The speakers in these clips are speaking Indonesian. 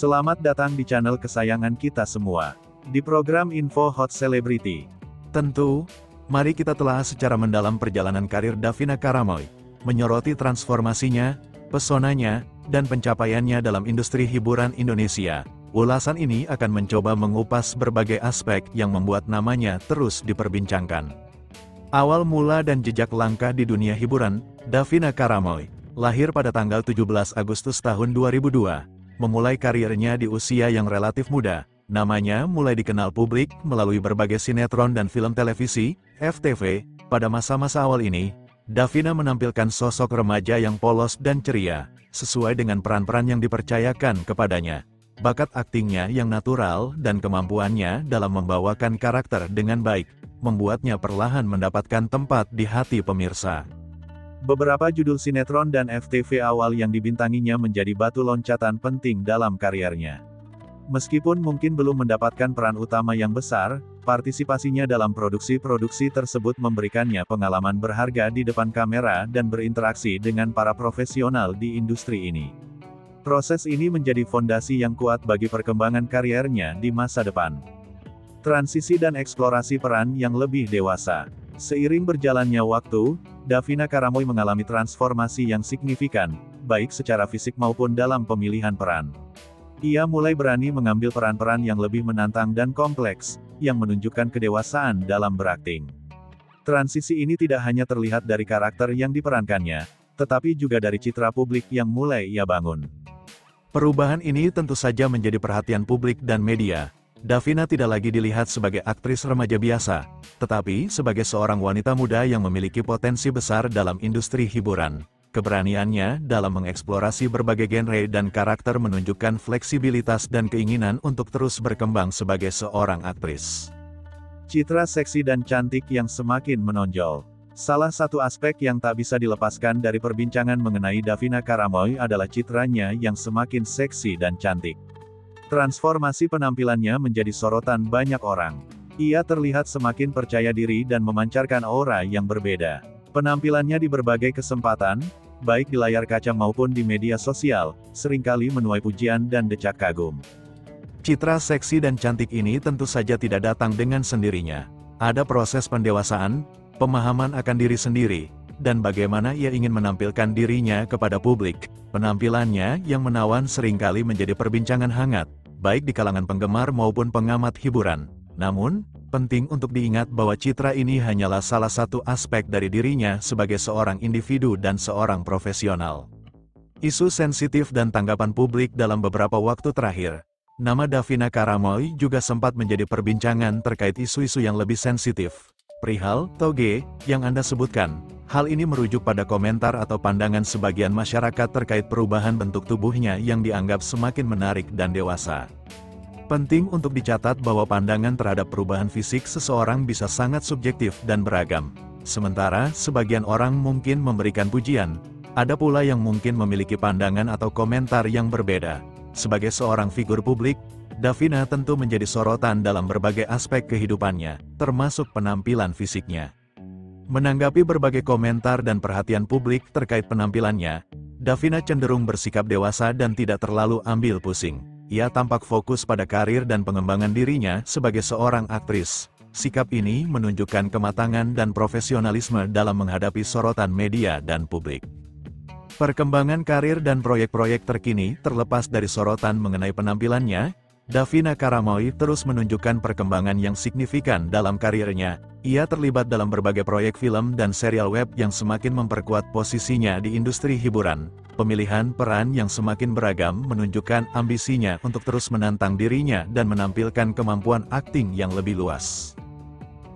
Selamat datang di channel kesayangan kita semua. Di program Info Hot Celebrity. Tentu, mari kita telah secara mendalam perjalanan karir Davina Karamoy, menyoroti transformasinya, pesonanya, dan pencapaiannya dalam industri hiburan Indonesia. Ulasan ini akan mencoba mengupas berbagai aspek yang membuat namanya terus diperbincangkan. Awal mula dan jejak langkah di dunia hiburan, Davina Karamoy, lahir pada tanggal 17 Agustus tahun 2002, memulai karirnya di usia yang relatif muda. Namanya mulai dikenal publik melalui berbagai sinetron dan film televisi, FTV. Pada masa-masa awal ini, Davina menampilkan sosok remaja yang polos dan ceria, sesuai dengan peran-peran yang dipercayakan kepadanya. Bakat aktingnya yang natural dan kemampuannya dalam membawakan karakter dengan baik, membuatnya perlahan mendapatkan tempat di hati pemirsa. Beberapa judul sinetron dan FTV awal yang dibintanginya menjadi batu loncatan penting dalam karirnya. Meskipun mungkin belum mendapatkan peran utama yang besar, partisipasinya dalam produksi-produksi tersebut memberikannya pengalaman berharga di depan kamera dan berinteraksi dengan para profesional di industri ini. Proses ini menjadi fondasi yang kuat bagi perkembangan kariernya di masa depan. Transisi dan eksplorasi peran yang lebih dewasa. Seiring berjalannya waktu, Davina Karamoy mengalami transformasi yang signifikan, baik secara fisik maupun dalam pemilihan peran. Ia mulai berani mengambil peran-peran yang lebih menantang dan kompleks, yang menunjukkan kedewasaan dalam berakting. Transisi ini tidak hanya terlihat dari karakter yang diperankannya, tetapi juga dari citra publik yang mulai ia bangun. Perubahan ini tentu saja menjadi perhatian publik dan media. Davina tidak lagi dilihat sebagai aktris remaja biasa, tetapi sebagai seorang wanita muda yang memiliki potensi besar dalam industri hiburan. Keberaniannya dalam mengeksplorasi berbagai genre dan karakter menunjukkan fleksibilitas dan keinginan untuk terus berkembang sebagai seorang aktris. Citra seksi dan cantik yang semakin menonjol. Salah satu aspek yang tak bisa dilepaskan dari perbincangan mengenai Davina Karamoy adalah citranya yang semakin seksi dan cantik. Transformasi penampilannya menjadi sorotan banyak orang. Ia terlihat semakin percaya diri dan memancarkan aura yang berbeda. Penampilannya di berbagai kesempatan, baik di layar kaca maupun di media sosial, seringkali menuai pujian dan decak kagum. Citra seksi dan cantik ini tentu saja tidak datang dengan sendirinya. Ada proses pendewasaan, pemahaman akan diri sendiri, dan bagaimana ia ingin menampilkan dirinya kepada publik. Penampilannya yang menawan seringkali menjadi perbincangan hangat, baik di kalangan penggemar maupun pengamat hiburan. Namun, penting untuk diingat bahwa citra ini hanyalah salah satu aspek dari dirinya sebagai seorang individu dan seorang profesional. Isu sensitif dan tanggapan publik dalam beberapa waktu terakhir. Nama Davina Karamoy juga sempat menjadi perbincangan terkait isu-isu yang lebih sensitif. Perihal toge yang Anda sebutkan, hal ini merujuk pada komentar atau pandangan sebagian masyarakat terkait perubahan bentuk tubuhnya yang dianggap semakin menarik dan dewasa. Penting untuk dicatat bahwa pandangan terhadap perubahan fisik seseorang bisa sangat subjektif dan beragam. Sementara, sebagian orang mungkin memberikan pujian, ada pula yang mungkin memiliki pandangan atau komentar yang berbeda. Sebagai seorang figur publik, Davina tentu menjadi sorotan dalam berbagai aspek kehidupannya, termasuk penampilan fisiknya. Menanggapi berbagai komentar dan perhatian publik terkait penampilannya, Davina cenderung bersikap dewasa dan tidak terlalu ambil pusing. Ia tampak fokus pada karir dan pengembangan dirinya sebagai seorang aktris. Sikap ini menunjukkan kematangan dan profesionalisme dalam menghadapi sorotan media dan publik. Perkembangan karir dan proyek-proyek terkini terlepas dari sorotan mengenai penampilannya, Davina Karamoy terus menunjukkan perkembangan yang signifikan dalam karirnya. Ia terlibat dalam berbagai proyek film dan serial web yang semakin memperkuat posisinya di industri hiburan. Pemilihan peran yang semakin beragam menunjukkan ambisinya untuk terus menantang dirinya dan menampilkan kemampuan akting yang lebih luas.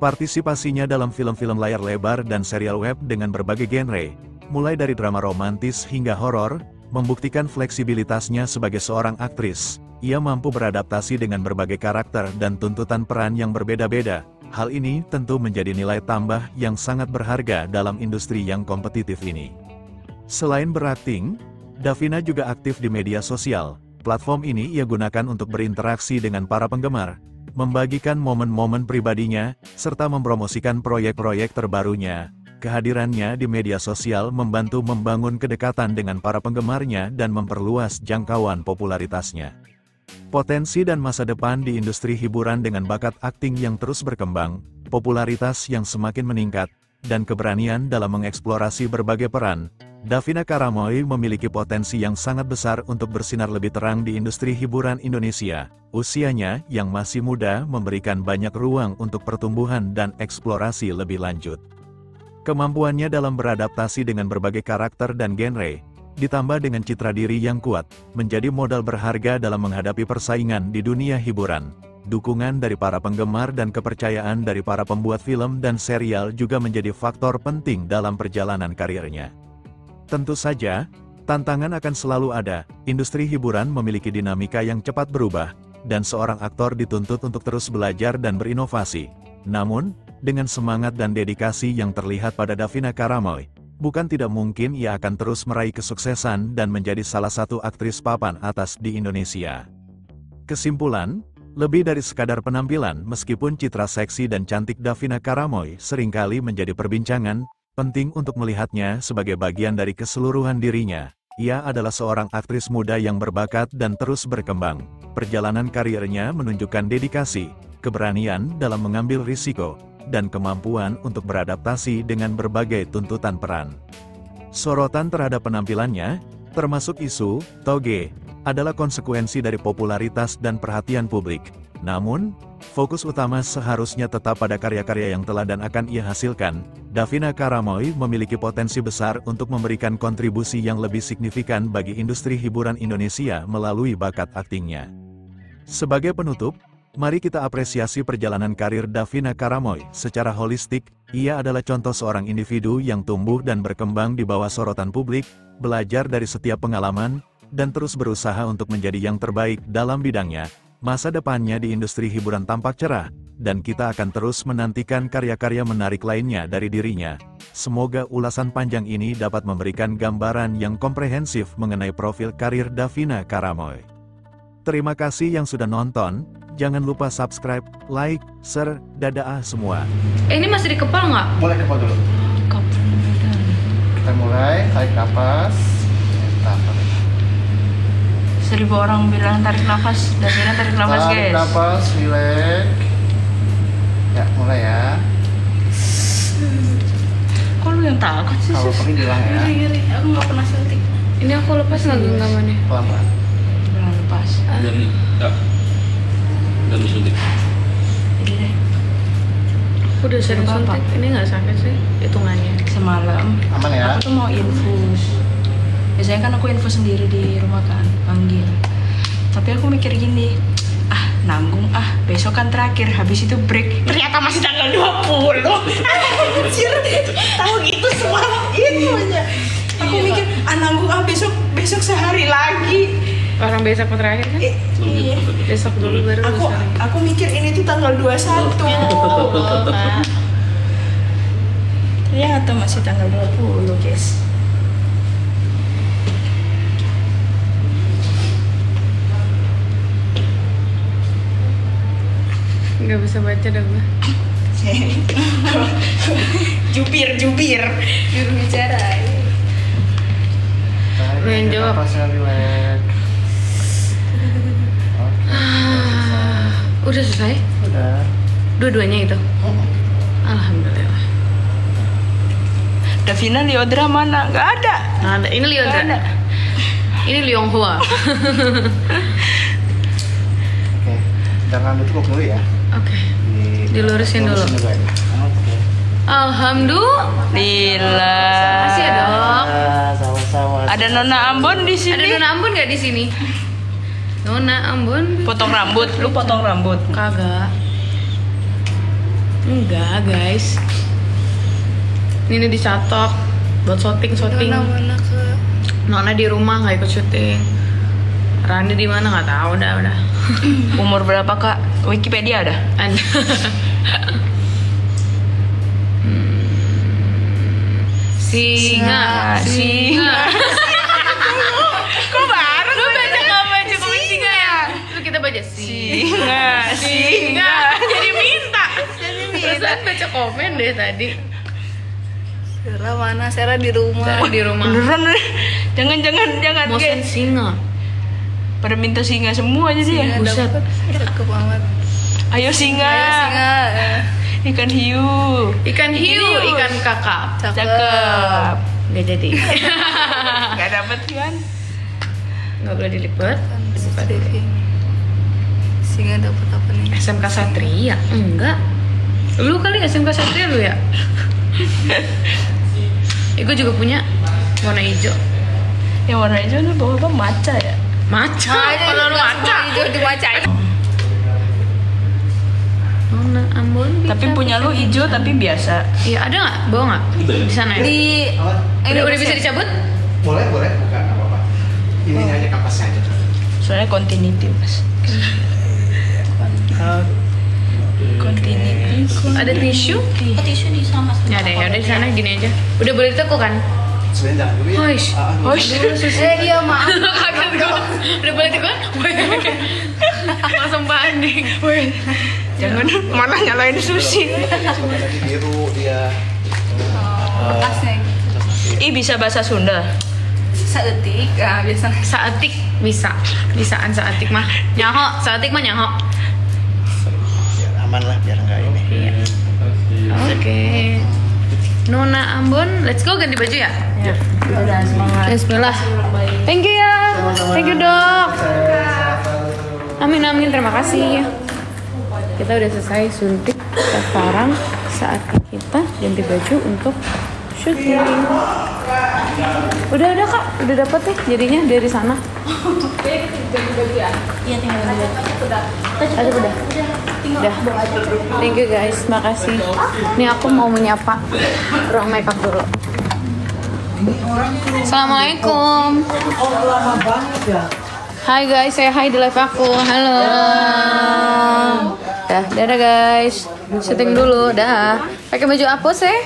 Partisipasinya dalam film-film layar lebar dan serial web dengan berbagai genre, mulai dari drama romantis hingga horor, membuktikan fleksibilitasnya sebagai seorang aktris. Ia mampu beradaptasi dengan berbagai karakter dan tuntutan peran yang berbeda-beda. Hal ini tentu menjadi nilai tambah yang sangat berharga dalam industri yang kompetitif ini. Selain berakting, Davina juga aktif di media sosial. Platform ini ia gunakan untuk berinteraksi dengan para penggemar, membagikan momen-momen pribadinya, serta mempromosikan proyek-proyek terbarunya. Kehadirannya di media sosial membantu membangun kedekatan dengan para penggemarnya dan memperluas jangkauan popularitasnya. Potensi dan masa depan di industri hiburan dengan bakat akting yang terus berkembang, popularitas yang semakin meningkat, dan keberanian dalam mengeksplorasi berbagai peran, Davina Karamoy memiliki potensi yang sangat besar untuk bersinar lebih terang di industri hiburan Indonesia. Usianya yang masih muda memberikan banyak ruang untuk pertumbuhan dan eksplorasi lebih lanjut. Kemampuannya dalam beradaptasi dengan berbagai karakter dan genre, ditambah dengan citra diri yang kuat, menjadi modal berharga dalam menghadapi persaingan di dunia hiburan. Dukungan dari para penggemar dan kepercayaan dari para pembuat film dan serial juga menjadi faktor penting dalam perjalanan karirnya. Tentu saja, tantangan akan selalu ada. Industri hiburan memiliki dinamika yang cepat berubah, dan seorang aktor dituntut untuk terus belajar dan berinovasi. Namun, dengan semangat dan dedikasi yang terlihat pada Davina Karamoy, bukan tidak mungkin ia akan terus meraih kesuksesan dan menjadi salah satu aktris papan atas di Indonesia. Kesimpulan, lebih dari sekadar penampilan, meskipun citra seksi dan cantik Davina Karamoy seringkali menjadi perbincangan, penting untuk melihatnya sebagai bagian dari keseluruhan dirinya. Ia adalah seorang aktris muda yang berbakat dan terus berkembang. Perjalanan karirnya menunjukkan dedikasi, keberanian dalam mengambil risiko, dan kemampuan untuk beradaptasi dengan berbagai tuntutan peran. Sorotan terhadap penampilannya, termasuk isu toge, adalah konsekuensi dari popularitas dan perhatian publik. Namun, fokus utama seharusnya tetap pada karya-karya yang telah dan akan ia hasilkan. Davina Karamoy memiliki potensi besar untuk memberikan kontribusi yang lebih signifikan bagi industri hiburan Indonesia melalui bakat aktingnya. Sebagai penutup, mari kita apresiasi perjalanan karir Davina Karamoy secara holistik. Ia adalah contoh seorang individu yang tumbuh dan berkembang di bawah sorotan publik, belajar dari setiap pengalaman, dan terus berusaha untuk menjadi yang terbaik dalam bidangnya. Masa depannya di industri hiburan tampak cerah, dan kita akan terus menantikan karya-karya menarik lainnya dari dirinya. Semoga ulasan panjang ini dapat memberikan gambaran yang komprehensif mengenai profil karir Davina Karamoy. Terima kasih yang sudah nonton. Jangan lupa subscribe, like, share, dadah semua. Ini masih dikepal nggak? Mulai kepal dulu. Kita mulai, tarik nafas. Tarik. 1000 orang bilang tarik nafas, Davina tarik nafas guys. Tarik nafas, relax. Ya, mulai ya. Kok lu yang takut sih? Kalau pergi bilang ya. Ngiri, aku nggak pernah suntik. Ini aku lepas nggak genggamannya? Pelan-pelan. Jangan lepas. Dan disuntik. Jadi deh. Aku udah sering Kenapa? suntik, ini nggak sakit sih hitungannya. Semalam Aman ya? aku tuh mau infus. Biasanya kan aku infus sendiri di rumah kan, panggil. Tapi aku mikir gini, nanggung besok kan terakhir, habis itu break. Ternyata masih tanggal 20. Anjir, tahu gitu semalam itu aja. Aku mikir, nanggung besok sehari lagi. Orang besok terakhir kan? Iya. Besok dulu baru Aku mikir ini tuh tanggal 21. Ternyata masih tanggal 20, guys. Nggak bisa baca dah gue. Jubir juru bicara. Tarik Lu yang jawab. nafasnya, relax. Oke, Udah selesai? udah. Dua-duanya itu? Alhamdulillah. Davina Liodra mana? Nggak ada. Nah, ada. Ini Liodra. Nggak ada. Ini Lionghua. Oke, jangan ditekuk dulu ya. Oke. Dilurusin dulu. ya. Oke. Alhamdulillah. Makasih ya, Dok. Sama-sama. Ada Nona Ambon di sini. Ada Nona Ambon nggak di sini? Nona Ambon. Potong rambut. Lu potong rambut. Kagak. Enggak, guys. Ini dicatok buat syuting. Mana ke? Nona di rumah nggak ikut syuting. Rani di mana nggak tahu, udah. Umur berapa kak? Wikipedia ada? Ada. Singa. Kok baru? Lu baca komen singa ya? Lu kita baca singa. Jadi minta. Perasaan baca komen deh tadi. Sera mana? Sera di rumah. Di rumah. Beneran? Jangan Mosen guys. singa. Pada minta singa semua jadi ya. Buset. Cakep banget. Ayo singa. Ikan hiu. Ikan hiu, ikan kakap. Cakep. Gak jadi. Gak dapet kan? Gak boleh dilipet. Singa dapat apa nih? SMK Satria? Enggak. Lu kali SMK Satria lu ya? Gue juga punya warna hijau. Yang warna hijau itu bawa apa? Maca ya? Maca. Kalau lu maca. Hijau dibacain. Nona Ambon. Tapi punya lu hijau tapi biasa. Iya, ada nggak? Bawa nggak? Di sana ya? Udah bisa dicabut? Boleh, bukan apa-apa. Ininya aja kapasnya aja. Soalnya continuity mas. Continuity. Ada tisu? Oh, tisu di sama. Ya ada ya, udah di sana gini aja. Udah boleh ditekuk kan? Sebenarnya jangan dulu ya. Hoish. Hoish. Iya maaf. Kaget gue. Udah boleh ditekuk? Langsung banding. Jangan mana nyalain sushi. Tadi biru dia. Bekasnya gitu. Ih bisa bahasa Sunda. Saeutik, biasanya. Saetik bisa. Bisaan saetik mah. Nyaho, saetik mah nyaho. Biar aman lah, biar enggak ini. Iya. Oke. Nona Ambon, let's go ganti baju ya? Ya. Udah semangat. Bismillah. Thank you ya. Thank you dok. Amin amin, terima kasih. Kita udah selesai suntik. Sekarang saatnya kita ganti baju untuk syuting. Udah kak, udah dapet ya jadinya dari sana. Iya tinggal Udah. Thank you guys, makasih. Nih aku mau menyapa ruang makeup dulu. Assalamualaikum. Hai guys, saya hai di live aku. Halo. Dadah guys. Syuting dulu, dah. Pakai baju apa sih?